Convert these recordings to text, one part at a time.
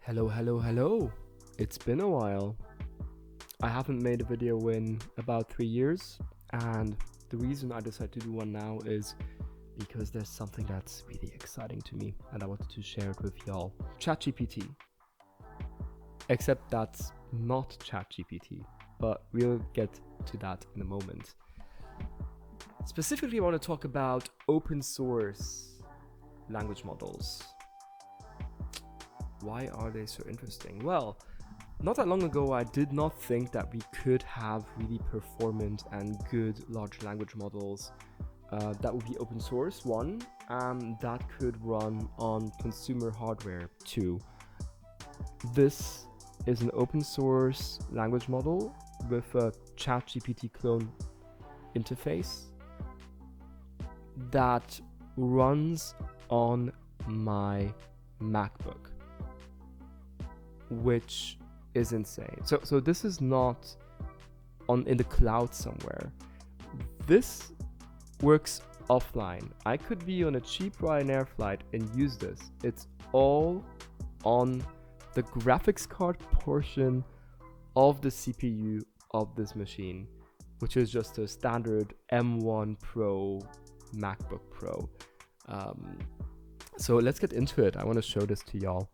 Hello. It's been a while. I haven't made a video in about 3 years, and the reason I decided to do one now is because there's something that's really exciting to me and I wanted to share it with y'all. ChatGPT. Except that's not ChatGPT, but we'll get to that in a moment. Specifically, I want to talk about open source language models. Why are they so interesting? Well, not that long ago, I did not think that we could have really performant and good large language models that would be open source, one, and that could run on consumer hardware, two. This is an open source language model with a ChatGPT clone interface that runs on my MacBook, which is insane. So this is not in the cloud somewhere. This works offline. I could be on a cheap Ryanair flight and use this. It's all on the graphics card portion of the CPU of this machine, which is just a standard M1 Pro MacBook Pro. So let's get into it. I want to show this to y'all.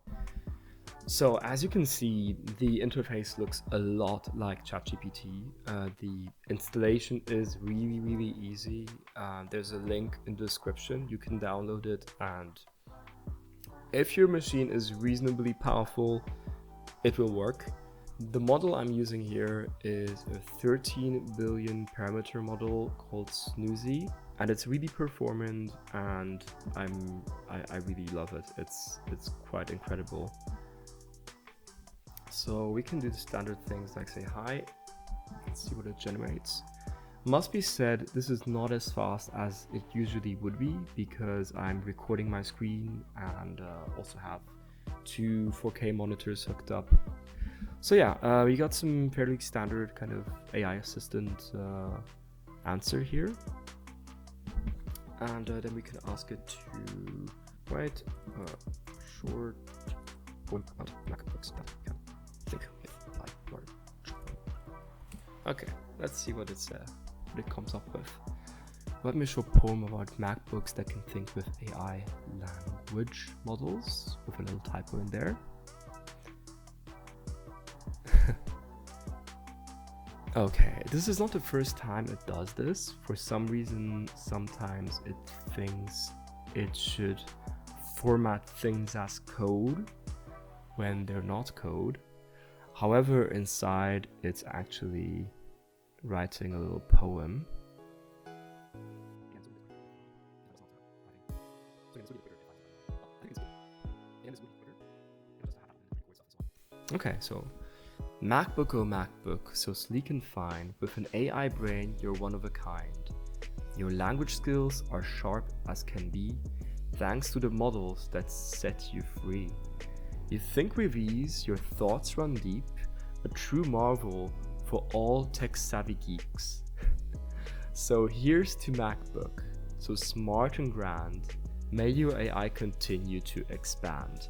So as you can see, the interface looks a lot like ChatGPT. The installation is really easy. There's a link in the description. You can download it, and if your machine is reasonably powerful, it will work. The model I'm using here is a 13 billion parameter model called Snoozy, and it's really performant, and I really love it. It's quite incredible. So we can do the standard things like say hi. Let's see what it generates. Must be said, this is not as fast as it usually would be because I'm recording my screen and also have two 4K monitors hooked up. So yeah, we got some fairly standard kind of AI assistant answer here. And then we can ask it to write a short poem about MacBooks that can think with like word. Okay, let's see what it comes up with. Let me show a poem about MacBooks that can think with AI language models, with a little typo in there. Okay, this is not the first time it does this. For some reason, sometimes it thinks it should format things as code when they're not code. However, inside it's actually writing a little poem. Okay, so MacBook, oh MacBook, so sleek and fine, with an AI brain, you're one of a kind. Your language skills are sharp as can be, thanks to the models that set you free. You think with ease, your thoughts run deep, a true marvel for all tech-savvy geeks. So here's to MacBook, so smart and grand, may your AI continue to expand.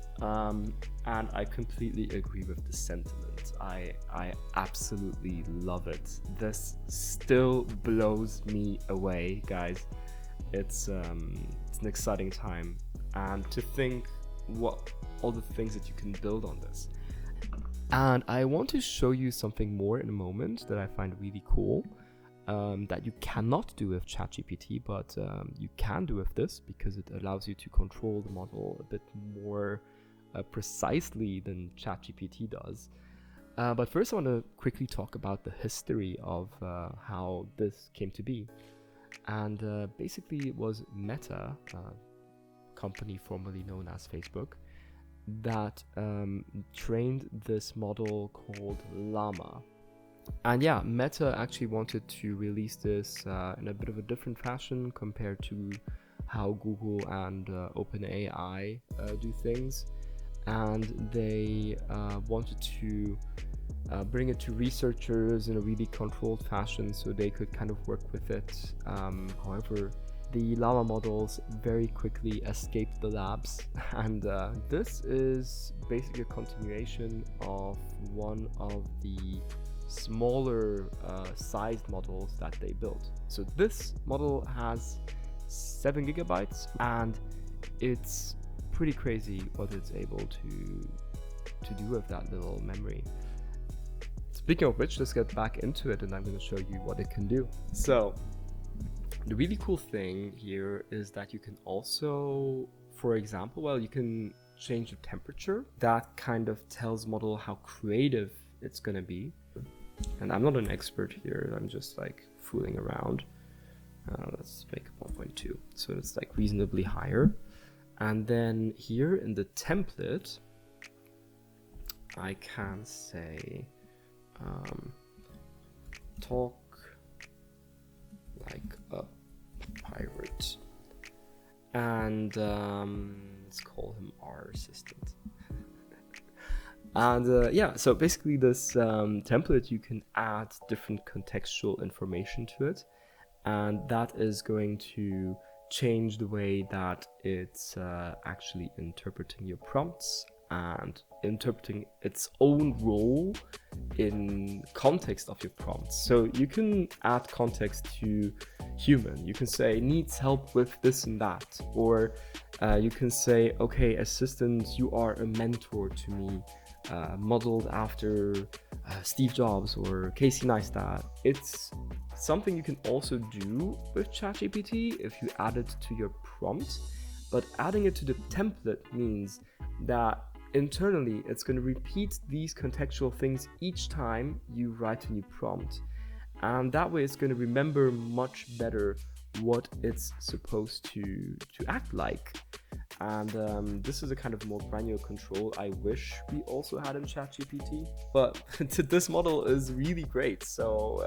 And I completely agree with the sentiment. I absolutely love it. This still blows me away, guys. It's an exciting time, and to think what all the things that you can build on this. And I want to show you something more in a moment that I find really cool, that you cannot do with ChatGPT, but you can do with this because it allows you to control the model a bit more precisely than ChatGPT does. But first I want to quickly talk about the history of how this came to be. And basically it was Meta, company formerly known as Facebook, that trained this model called Llama. And yeah, Meta actually wanted to release this in a bit of a different fashion compared to how Google and OpenAI do things. And they wanted to bring it to researchers in a really controlled fashion so they could kind of work with it. However, the llama models very quickly escaped the labs, and this is basically a continuation of one of the smaller sized models that they built. So this model has 7 gigabytes, and it's pretty crazy what it's able to do with that little memory. Speaking of which, let's get back into it, and I'm going to show you what it can do. So the really cool thing here is that you can also, for example, well, you can change the temperature. That kind of tells model how creative it's going to be. And I'm not an expert here, I'm just like fooling around. Let's make it 1.2, so it's like reasonably higher. And then here in the template, I can say talk like a pirate, and let's call him our assistant. And yeah, so basically this template, you can add different contextual information to it, and that is going to change the way that it's actually interpreting your prompts and interpreting its own role in context of your prompts. So you can add context to human. You can say needs help with this and that, or you can say, okay, assistant, you are a mentor to me, modeled after Steve Jobs or Casey Neistat. It's something you can also do with ChatGPT if you add it to your prompt, but adding it to the template means that internally it's going to repeat these contextual things each time you write a new prompt, and that way it's going to remember much better what it's supposed to act like. And this is a kind of more granular control I wish we also had in ChatGPT, but this model is really great, so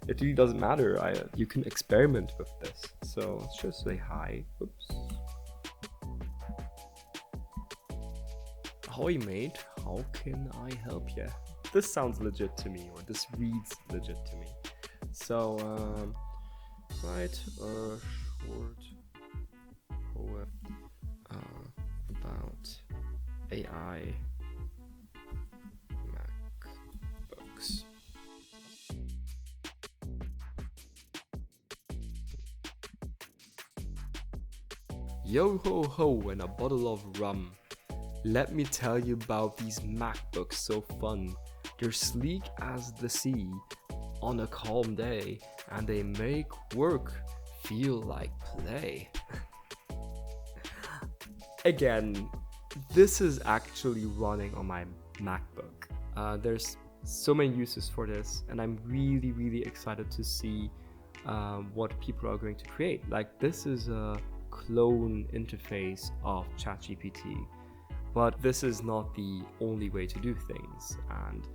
it really doesn't matter. You can experiment with this. So let's just say hi. Oops. Ahoy mate, how can I help you? This sounds legit to me, or this reads legit to me. So write a short poem about AI MacBooks. Yo ho ho and a bottle of rum. Let me tell you about these MacBooks, so fun. They're sleek as the sea on a calm day, and they make work feel like play. Again, this is actually running on my MacBook. There's so many uses for this, and I'm really excited to see what people are going to create. Like, this is a clone interface of ChatGPT, but this is not the only way to do things, and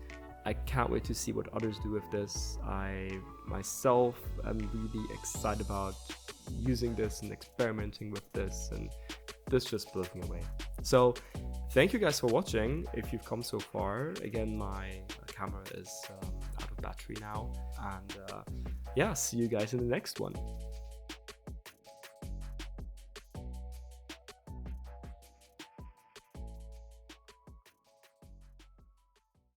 I can't wait to see what others do with this. I myself am really excited about using this and experimenting with this, and this just blows me away. So thank you guys for watching. If you've come so far, again, my camera is out of battery now, and yeah, see you guys in the next one.